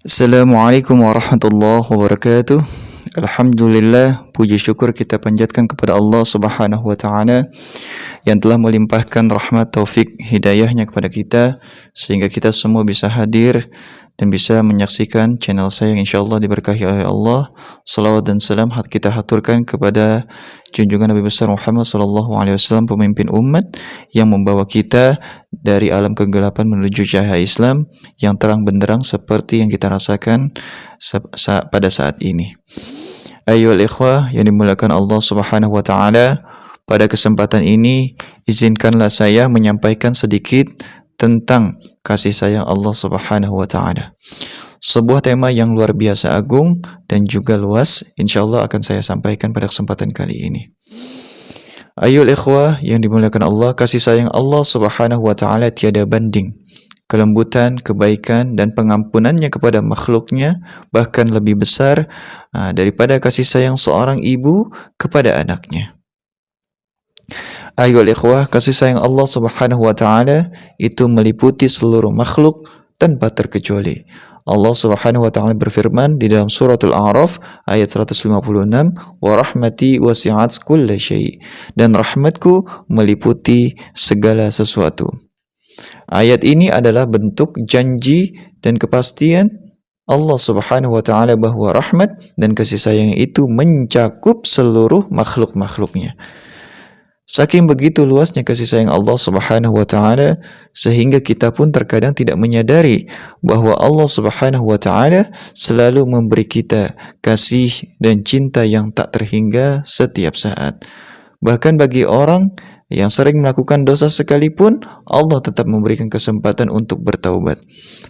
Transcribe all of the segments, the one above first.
Assalamualaikum warahmatullahi wabarakatuh. Alhamdulillah, puji syukur kita panjatkan kepada Allah Subhanahu wa taala yang telah melimpahkan rahmat taufik hidayahnya kepada kita sehingga kita semua bisa hadir dan bisa menyaksikan channel saya yang insyaallah diberkahi oleh Allah. Salawat dan salam kita haturkan kepada junjungan Nabi besar Muhammad sallallahu alaihi wasallam, pemimpin umat yang membawa kita dari alam kegelapan menuju cahaya Islam yang terang benderang seperti yang kita rasakan pada saat ini. Ayyuhal ikhwah yang dimuliakan Allah Subhanahu wa taala, pada kesempatan ini izinkanlah saya menyampaikan sedikit tentang kasih sayang Allah Subhanahu wa taala. Sebuah tema yang luar biasa agung dan juga luas, insyaallah akan saya sampaikan pada kesempatan kali ini. Ayyuhal ikhwah yang dimuliakan Allah, kasih sayang Allah Subhanahu wa taala tiada banding. Kelembutan, kebaikan dan pengampunannya kepada makhluknya bahkan lebih besar daripada kasih sayang seorang ibu kepada anaknya. Ayyuhal ikhwah, kasih sayang Allah Subhanahu wa taala itu meliputi seluruh makhluk tanpa terkecuali. Allah Subhanahu wa taala berfirman di dalam suratul A'raf ayat 156, "Wa rahmati wasi'at kulla syai'." Dan rahmatku meliputi segala sesuatu. Ayat ini adalah bentuk janji dan kepastian Allah Subhanahu wa taala bahwa rahmat dan kasih sayang itu mencakup seluruh makhluk-makhluknya. Saking begitu luasnya kasih sayang Allah Subhanahu wa taala sehingga kita pun terkadang tidak menyadari bahwa Allah Subhanahu wa taala selalu memberi kita kasih dan cinta yang tak terhingga setiap saat. Bahkan bagi orang yang sering melakukan dosa sekalipun, Allah tetap memberikan kesempatan untuk bertaubat.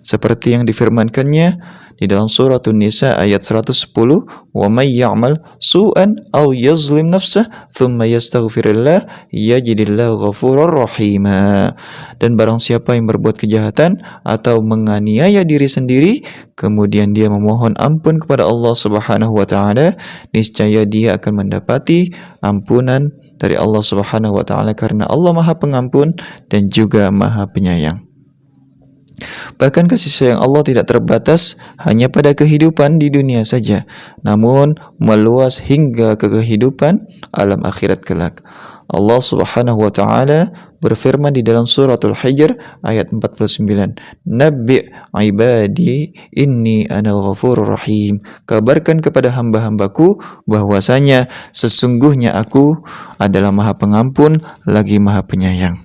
Seperti yang difirmankannya di dalam surah An-Nisa ayat 110, "Wa may ya'mal su'an aw yazlim nafsah thumma yastaghfirillah yajidillahu ghafurur rahima." Dan barang siapa yang berbuat kejahatan atau menganiaya diri sendiri kemudian dia memohon ampun kepada Allah Subhanahu wa taala, niscaya dia akan mendapati ampunan dari Allah Subhanahu wa taala karena Allah Maha Pengampun dan juga Maha Penyayang. Bahkan kasih sayang Allah tidak terbatas hanya pada kehidupan di dunia saja, namun meluas hingga ke kehidupan alam akhirat kelak. Allah Subhanahu wa taala berfirman di dalam suratul Hijr ayat 49, "Nabbi' ibadi inni anal ghafurur rahim." Kabarkan kepada hamba-hambaku bahwasanya sesungguhnya aku adalah Maha Pengampun lagi Maha Penyayang.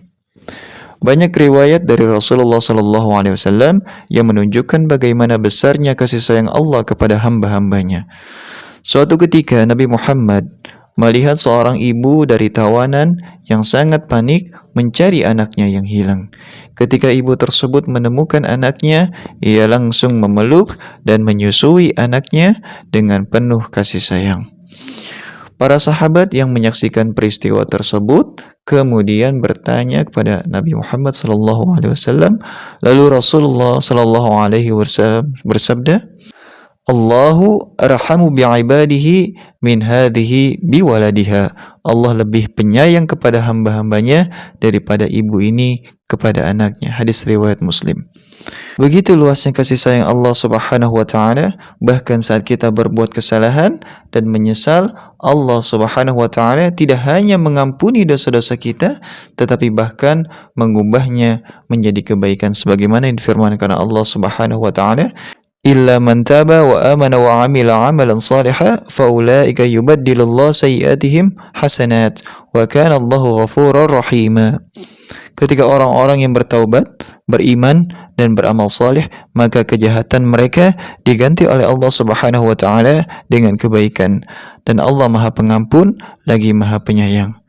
Banyak riwayat dari Rasulullah sallallahu alaihi wasallam yang menunjukkan bagaimana besarnya kasih sayang Allah kepada hamba-hambanya. Suatu ketika Nabi Muhammad melihat seorang ibu dari tawanan yang sangat panik mencari anaknya yang hilang. Ketika ibu tersebut menemukan anaknya, ia langsung memeluk dan menyusui anaknya dengan penuh kasih sayang. Para sahabat yang menyaksikan peristiwa tersebut kemudian bertanya kepada Nabi Muhammad sallallahu alaihi wasallam, lalu Rasulullah sallallahu alaihi wasallam bersabda, "Allahu arhamu bi'ibadihi min hadhihi biwaladiha." Allah lebih penyayang kepada hamba-hambanya daripada ibu ini kepada anaknya. Hadis riwayat Muslim. Begitu luasnya kasih sayang Allah Subhanahu wa taala, bahkan saat kita berbuat kesalahan dan menyesal, Allah Subhanahu wa taala tidak hanya mengampuni dosa-dosa kita, tetapi bahkan mengubahnya menjadi kebaikan sebagaimana yang difirmankan Allah Subhanahu wa taala, "Illa man taba wa amana wa amila amalan salihan faulaika yubaddilullahu sayyi'atihim hasanat wa kana Allahu ghafurur rahima." Ketika orang-orang yang bertaubat, beriman dan beramal saleh, maka kejahatan mereka diganti oleh Allah Subhanahu wa taala dengan kebaikan, dan Allah Maha Pengampun lagi Maha Penyayang.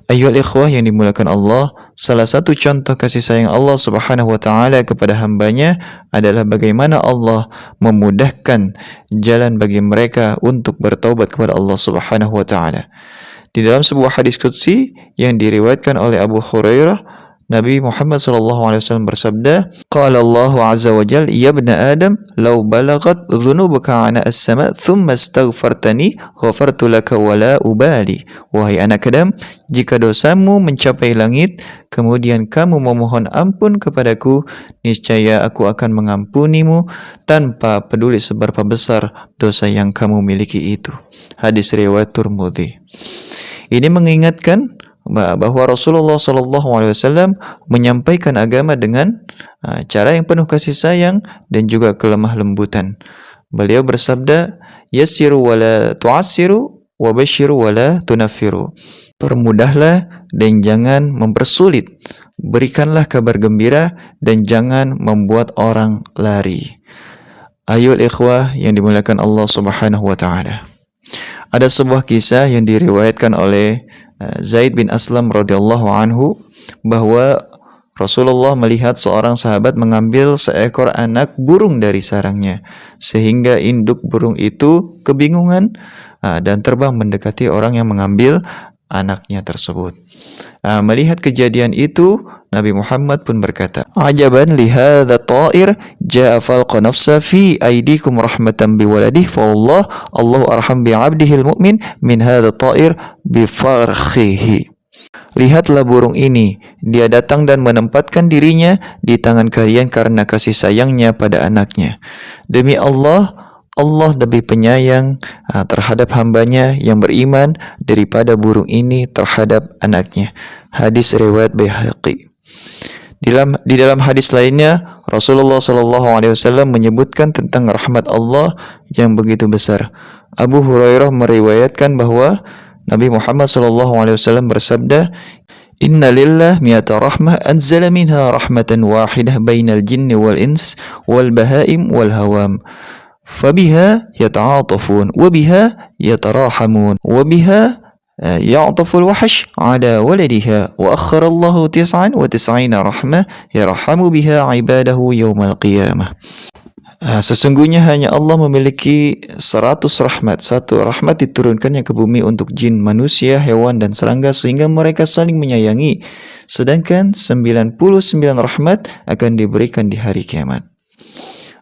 Ayyuhal ikhwah yang dimuliakan Allah, salah satu contoh kasih sayang Allah Subhanahu wa taala kepada hambanya adalah bagaimana Allah memudahkan jalan bagi mereka untuk bertaubat kepada Allah Subhanahu wa taala. Di dalam sebuah hadis qudsi yang diriwayatkan oleh Abu Hurairah, Nabi Muhammad SAW bersabda, Qala Allah Azza wa Jal, Ya ibna Adam, law balagat dhunubuka ana as-sama' thumma astaghfartani ghafartu laka wala ubali. Wahai anak Adam, jika dosamu mencapai langit, kemudian kamu memohon ampun kepadaku, niscaya aku akan mengampunimu tanpa peduli seberapa besar dosa yang kamu miliki itu. Hadis riwayat Tirmidzi. Ini mengingatkan bahwa Rasulullah SAW menyampaikan agama dengan cara yang penuh kasih sayang dan juga kelemah lembutan. Beliau bersabda, Yassiru wala tu'assiru wa basyiru wala tunaffiru. Permudahlah dan jangan mempersulit. Berikanlah kabar gembira dan jangan membuat orang lari. Ayo ikhwah yang dimuliakan Allah Subhanahu wa taala. Ada sebuah kisah yang diriwayatkan oleh Zaid bin Aslam radhiyallahu anhu bahwa Rasulullah melihat seorang sahabat mengambil seekor anak burung dari sarangnya, sehingga induk burung itu kebingungan dan terbang mendekati orang yang mengambil anaknya tersebut. Melihat kejadian itu, Nabi Muhammad pun berkata, Ajaban li hadza ta'ir ja'a falqa nafsa fi aydikum rahmatan bi waladih fa Allahu arham bi 'abdihi al-mu'min min hadza ta'ir bi farkhihi. Lihatlah burung ini, dia datang dan menempatkan dirinya di tangan kalian karena kasih sayangnya pada anaknya. Demi Allah, Allah lebih penyayang terhadap hambanya yang beriman daripada burung ini terhadap anaknya. Hadis riwayat Baihaqi. Di dalam hadis lainnya, Rasulullah SAW menyebutkan tentang rahmat Allah yang begitu besar. Abu Hurairah meriwayatkan bahwa Nabi Muhammad SAW bersabda, Inna lillah mi'ata rahmah anzala minha rahmatan wahidah bainal jinni wal ins wal bahaim wal hawam. فبها يتعاطفون وبها يتراحمون وبها يعطف الوحش على ولدها وأخر الله 99 رحمة يرحم بها عباده يوم القيامة. Sesungguhnya hanya Allah memiliki 100 rahmat. Satu rahmat diturunkannya ke bumi untuk jin, manusia, hewan, dan serangga sehingga mereka saling menyayangi. Sedangkan 99 rahmat akan diberikan di hari kiamat.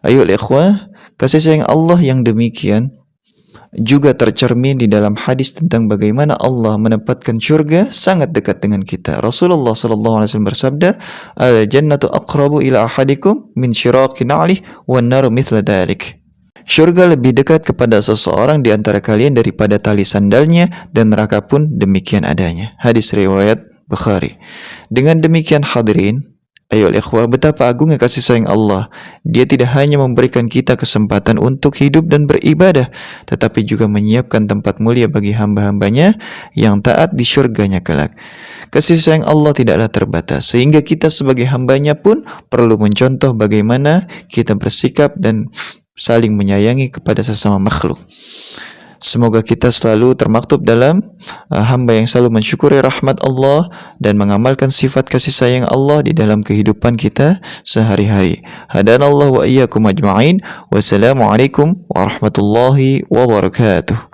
Ayo ikhwah, kasih sayang Allah yang demikian juga tercermin di dalam hadis tentang bagaimana Allah menempatkan syurga sangat dekat dengan kita. Rasulullah SAW bersabda, Al-jannatu aqrabu ila ahadikum min syiraqi na'lih wan naru mithla dhalik. Syurga lebih dekat kepada seseorang di antara kalian daripada tali sandalnya dan neraka pun demikian adanya. Hadis riwayat Bukhari. Dengan demikian hadirin, ayo ikhwah, betapa agungnya kasih sayang Allah. Dia tidak hanya memberikan kita kesempatan untuk hidup dan beribadah, tetapi juga menyiapkan tempat mulia bagi hamba-hambanya yang taat di syurganya kelak. Kasih sayang Allah tidaklah terbatas, sehingga kita sebagai hambanya pun perlu mencontoh bagaimana kita bersikap dan saling menyayangi kepada sesama makhluk. Semoga kita selalu termaktub dalam hamba yang selalu mensyukuri rahmat Allah dan mengamalkan sifat kasih sayang Allah di dalam kehidupan kita sehari-hari. Hadanallahu wa iyyakum ajma'in. Wassalamualaikum warahmatullahi wabarakatuh.